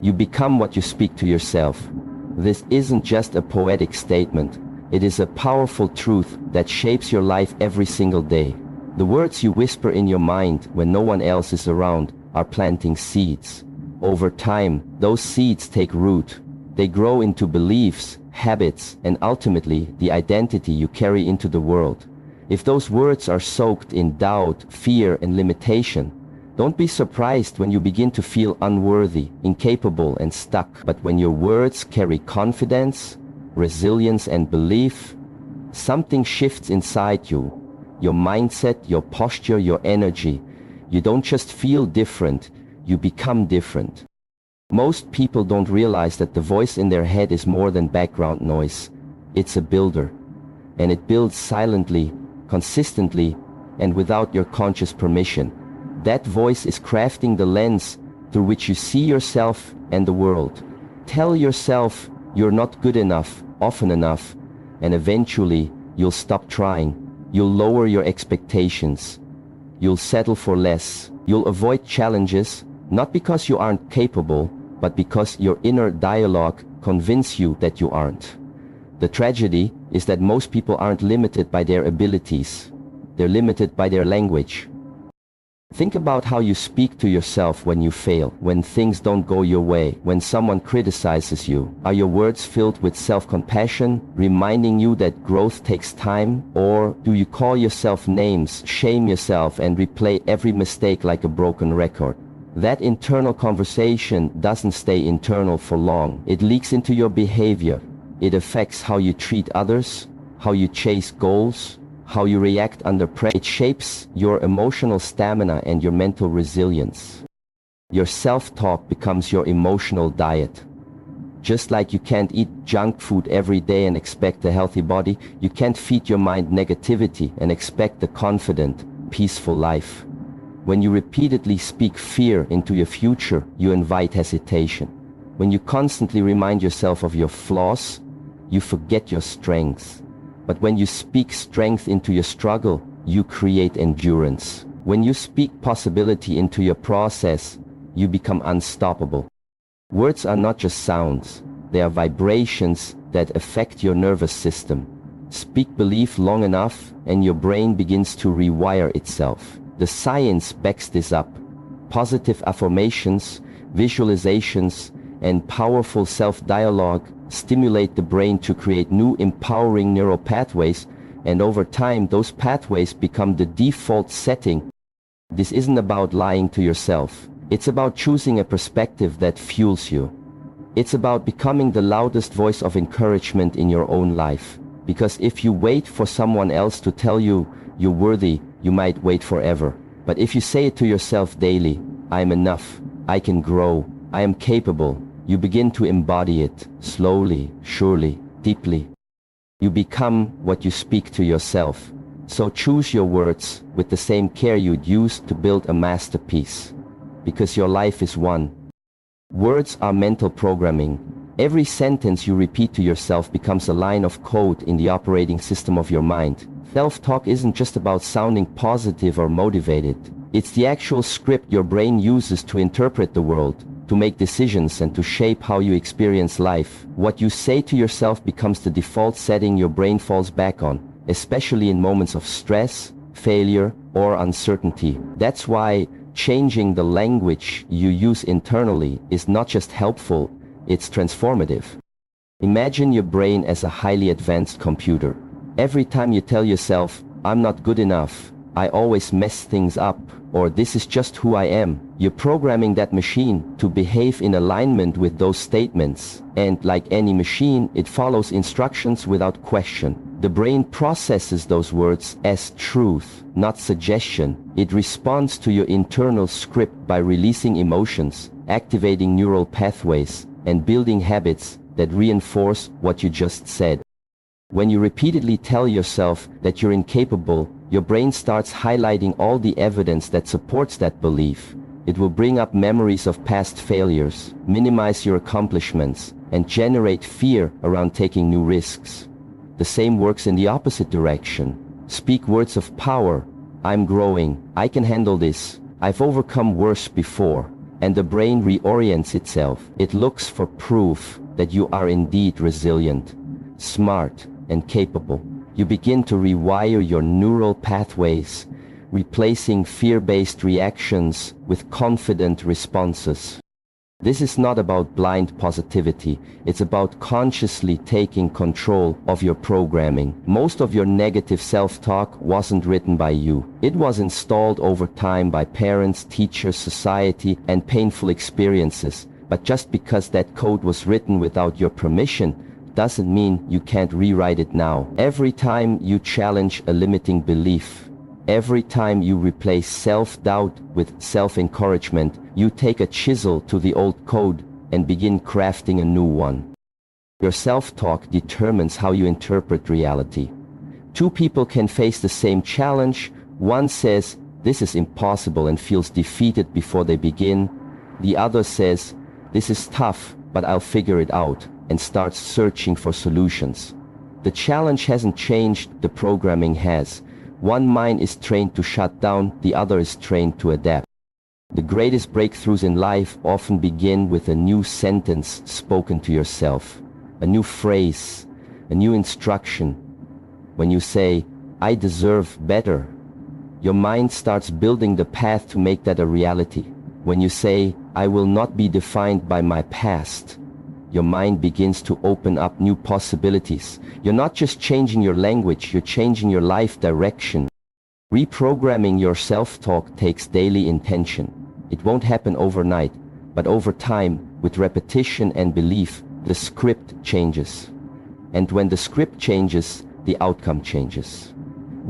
You become what you speak to yourself. This isn't just a poetic statement. It is a powerful truth that shapes your life every single day. The words you whisper in your mind when no one else is around are planting seeds. Over time, those seeds take root. They grow into beliefs, habits, and ultimately the identity you carry into the world. If those words are soaked in doubt, fear, and limitation, don't be surprised when you begin to feel unworthy, incapable, and stuck. But when your words carry confidence, resilience, and belief, something shifts inside you. Your mindset, your posture, your energy. You don't just feel different, you become different. Most people don't realize that the voice in their head is more than background noise. It's a builder. And it builds silently, consistently, and without your conscious permission. That voice is crafting the lens through which you see yourself and the world. Tell yourself you're not good enough, often enough, and eventually you'll stop trying. You'll lower your expectations. You'll settle for less. You'll avoid challenges, not because you aren't capable, but because your inner dialogue convinces you that you aren't. The tragedy is that most people aren't limited by their abilities. They're limited by their language. Think about how you speak to yourself when you fail, when things don't go your way, when someone criticizes you. Are your words filled with self-compassion, reminding you that growth takes time? Or do you call yourself names, shame yourself, and replay every mistake like a broken record? That internal conversation doesn't stay internal for long. It leaks into your behavior. It affects how you treat others, how you chase goals, how you react under pressure. It shapes your emotional stamina and your mental resilience. Your self-talk becomes your emotional diet. Just like you can't eat junk food every day and expect a healthy body, you can't feed your mind negativity and expect a confident, peaceful life. When you repeatedly speak fear into your future, you invite hesitation. When you constantly remind yourself of your flaws, you forget your strengths. But when you speak strength into your struggle, you create endurance. When you speak possibility into your process, you become unstoppable. Words are not just sounds, they are vibrations that affect your nervous system. Speak belief long enough and your brain begins to rewire itself. The science backs this up. Positive affirmations, visualizations, and powerful self-dialogue stimulate the brain to create new empowering neural pathways, and over time those pathways become the default setting. This isn't about lying to yourself. It's about choosing a perspective that fuels you. It's about becoming the loudest voice of encouragement in your own life. Because if you wait for someone else to tell you you're worthy, you might wait forever. But if you say it to yourself daily, I am enough, I can grow, I am capable, you begin to embody it, slowly, surely, deeply. You become what you speak to yourself. So choose your words with the same care you'd use to build a masterpiece. Because your life is one. Words are mental programming. Every sentence you repeat to yourself becomes a line of code in the operating system of your mind. Self-talk isn't just about sounding positive or motivated. It's the actual script your brain uses to interpret the world, to make decisions, and to shape how you experience life. What you say to yourself becomes the default setting your brain falls back on, especially in moments of stress, failure, or uncertainty. That's why changing the language you use internally is not just helpful, it's transformative. Imagine your brain as a highly advanced computer. Every time you tell yourself, I'm not good enough, I always mess things up, or this is just who I am, you're programming that machine to behave in alignment with those statements. And like any machine, it follows instructions without question. The brain processes those words as truth, not suggestion. It responds to your internal script by releasing emotions, activating neural pathways, and building habits that reinforce what you just said. When you repeatedly tell yourself that you're incapable, your brain starts highlighting all the evidence that supports that belief. It will bring up memories of past failures, minimize your accomplishments, and generate fear around taking new risks. The same works in the opposite direction. Speak words of power. I'm growing. I can handle this. I've overcome worse before. and the brain reorients itself. It looks for proof that you are indeed resilient, smart, and capable. You begin to rewire your neural pathways, replacing fear-based reactions with confident responses. This is not about blind positivity, it's about consciously taking control of your programming. Most of your negative self-talk wasn't written by you. It was installed over time by parents, teachers, society, and painful experiences. But just because that code was written without your permission, doesn't mean you can't rewrite it now. Every time you challenge a limiting belief, every time you replace self-doubt with self-encouragement, you take a chisel to the old code and begin crafting a new one. Your self-talk determines how you interpret reality. Two people can face the same challenge. One says, "This is impossible," and feels defeated before they begin. The other says, "This is tough, but I'll figure it out," and starts searching for solutions. The challenge hasn't changed, the programming has. One mind is trained to shut down, the other is trained to adapt. The greatest breakthroughs in life often begin with a new sentence spoken to yourself, a new phrase, a new instruction. When you say, "I deserve better," your mind starts building the path to make that a reality. When you say, "I will not be defined by my past," your mind begins to open up new possibilities. You're not just changing your language, you're changing your life direction. Reprogramming your self-talk takes daily intention. It won't happen overnight, but over time, with repetition and belief, the script changes. And when the script changes, the outcome changes.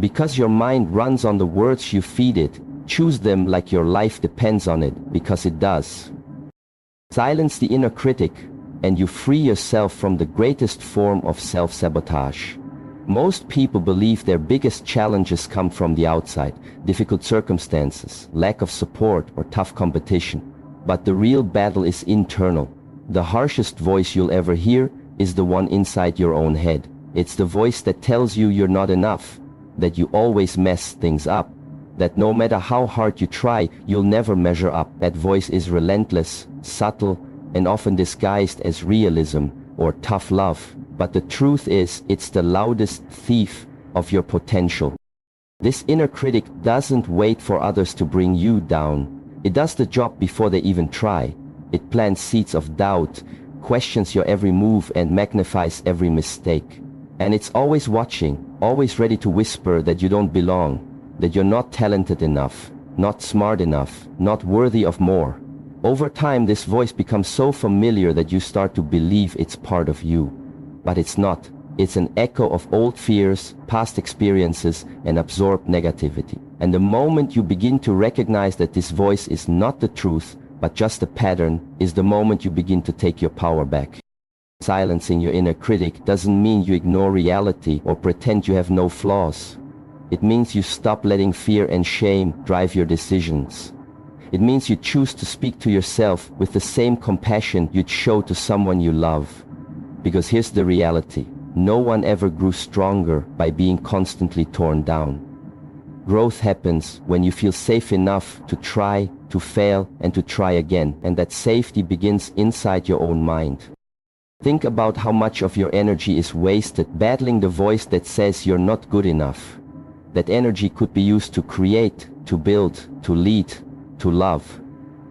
Because your mind runs on the words you feed it, choose them like your life depends on it, because it does. Silence the inner critic, and you free yourself from the greatest form of self-sabotage. Most people believe their biggest challenges come from the outside, difficult circumstances, lack of support, or tough competition. But the real battle is internal. The harshest voice you'll ever hear is the one inside your own head. It's the voice that tells you you're not enough, that you always mess things up, that no matter how hard you try, you'll never measure up. That voice is relentless, subtle, and often disguised as realism or tough love. But the truth is, it's the loudest thief of your potential. This inner critic doesn't wait for others to bring you down. It does the job before they even try. It plants seeds of doubt, questions your every move, and magnifies every mistake. And it's always watching, always ready to whisper that you don't belong, that you're not talented enough, not smart enough, not worthy of more. Over time, this voice becomes so familiar that you start to believe it's part of you. But it's not. It's an echo of old fears, past experiences, and absorbed negativity. And the moment you begin to recognize that this voice is not the truth, but just a pattern, is the moment you begin to take your power back. Silencing your inner critic doesn't mean you ignore reality or pretend you have no flaws. It means you stop letting fear and shame drive your decisions. It means you choose to speak to yourself with the same compassion you'd show to someone you love. Because here's the reality. No one ever grew stronger by being constantly torn down. Growth happens when you feel safe enough to try, to fail, and to try again. And that safety begins inside your own mind. Think about how much of your energy is wasted battling the voice that says you're not good enough. That energy could be used to create, to build, to lead, to love.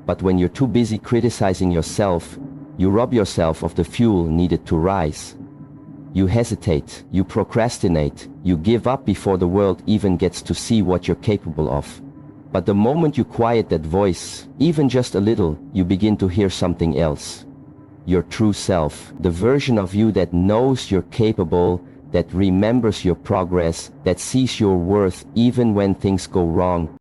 But when you're too busy criticizing yourself, you rob yourself of the fuel needed to rise. You hesitate, you procrastinate, you give up before the world even gets to see what you're capable of. But the moment you quiet that voice, even just a little, you begin to hear something else. Your true self, the version of you that knows you're capable, that remembers your progress, that sees your worth even when things go wrong.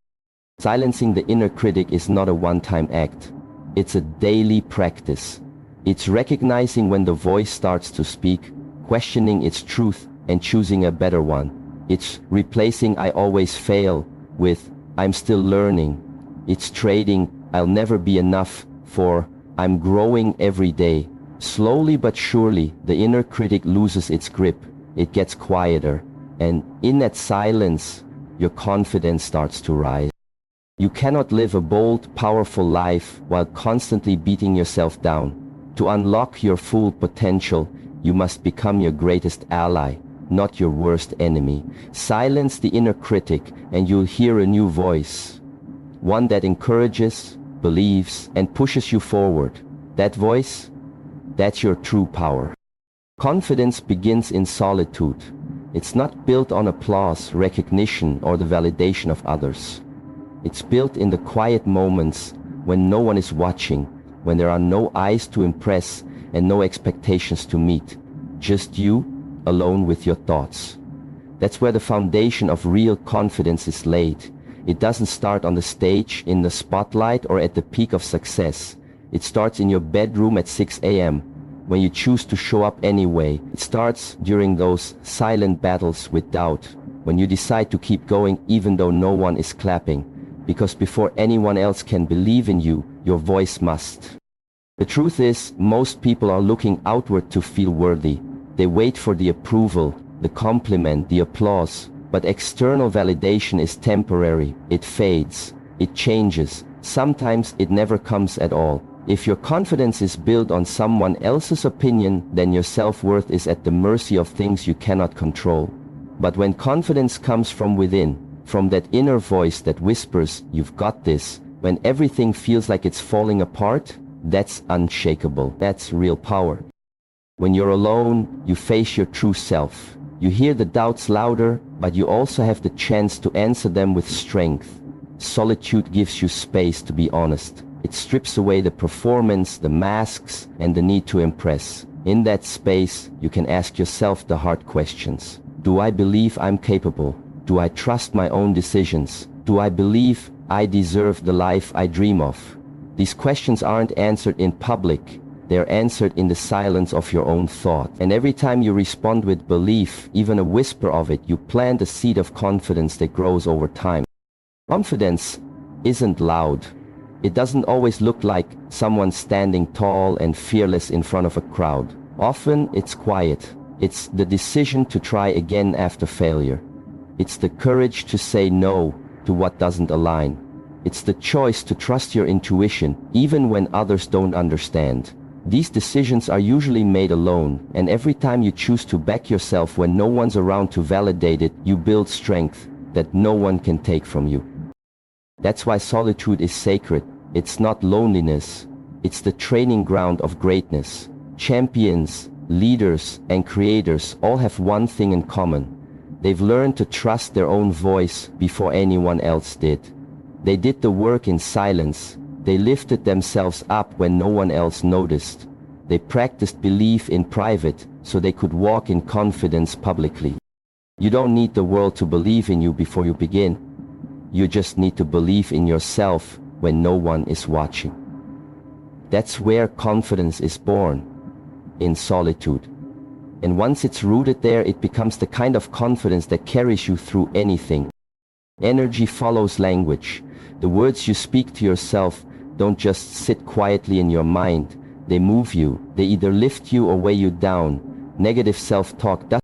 Silencing the inner critic is not a one-time act. It's a daily practice. It's recognizing when the voice starts to speak, questioning its truth, and choosing a better one. It's replacing "I always fail" with "I'm still learning." It's trading "I'll never be enough" for "I'm growing every day." Slowly but surely, the inner critic loses its grip. It gets quieter, and in that silence, your confidence starts to rise. You cannot live a bold, powerful life while constantly beating yourself down. To unlock your full potential, you must become your greatest ally, not your worst enemy. Silence the inner critic and you'll hear a new voice. One that encourages, believes, and pushes you forward. That voice, that's your true power. Confidence begins in solitude. It's not built on applause, recognition, or the validation of others. It's built in the quiet moments when no one is watching, when there are no eyes to impress and no expectations to meet. Just you, alone with your thoughts. That's where the foundation of real confidence is laid. It doesn't start on the stage, in the spotlight, or at the peak of success. It starts in your bedroom at 6 a.m., when you choose to show up anyway. It starts during those silent battles with doubt, when you decide to keep going even though no one is clapping. Because before anyone else can believe in you, your voice must. The truth is, most people are looking outward to feel worthy. They wait for the approval, the compliment, the applause. But external validation is temporary. It fades. It changes. Sometimes it never comes at all. If your confidence is built on someone else's opinion, then your self-worth is at the mercy of things you cannot control. But when confidence comes from within, from that inner voice that whispers, "You've got this," when everything feels like it's falling apart, that's unshakable. That's real power. When you're alone, you face your true self. You hear the doubts louder, but you also have the chance to answer them with strength. Solitude gives you space to be honest. It strips away the performance, the masks, and the need to impress. In that space, you can ask yourself the hard questions. Do I believe I'm capable? Do I trust my own decisions? Do I believe I deserve the life I dream of? These questions aren't answered in public. They're answered in the silence of your own thought. And every time you respond with belief, even a whisper of it, you plant a seed of confidence that grows over time. Confidence isn't loud. It doesn't always look like someone standing tall and fearless in front of a crowd. Often it's quiet. It's the decision to try again after failure. It's the courage to say no to what doesn't align. It's the choice to trust your intuition even when others don't understand. These decisions are usually made alone, and every time you choose to back yourself when no one's around to validate it, you build strength that no one can take from you. That's why solitude is sacred. It's not loneliness. It's the training ground of greatness. Champions, leaders, and creators all have one thing in common. They've learned to trust their own voice before anyone else did. They did the work in silence. They lifted themselves up when no one else noticed. They practiced belief in private so they could walk in confidence publicly. You don't need the world to believe in you before you begin. You just need to believe in yourself when no one is watching. That's where confidence is born, in solitude. And once it's rooted there, it becomes the kind of confidence that carries you through anything. Energy follows language. The words you speak to yourself don't just sit quietly in your mind. They move you. They either lift you or weigh you down. Negative self-talk doesn't